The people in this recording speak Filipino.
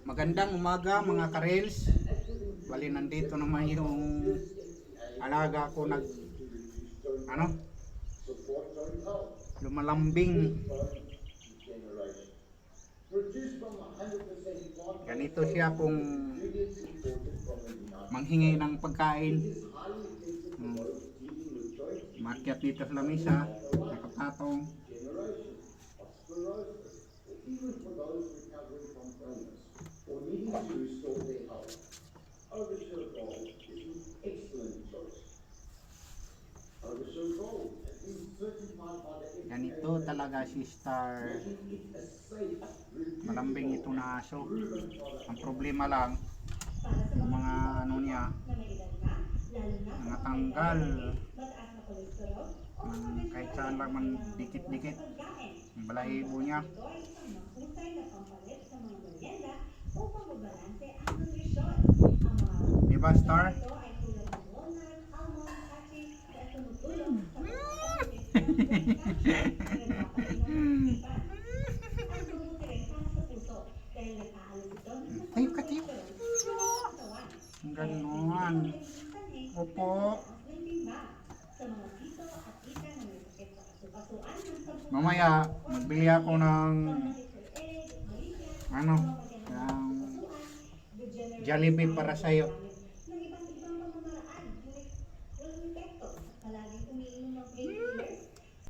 Magandang umaga mga karels. Bali nandito naman yung alaga ko lumalambing. Ganito siya kung manghingi ng pagkain. Makyat dito sa lamesa, nakapatong. Ganito talaga si Star. Malambing itong na aso. Ang problema lang, yung mga niya, mga tanggal. Kahit saan lang man dikit-dikit. Ang balahibo niya. Diba Star? Tayo ka tayo. Ganon. Opo. Mamaya magbili ako ng ng Jollibee para sa'yo.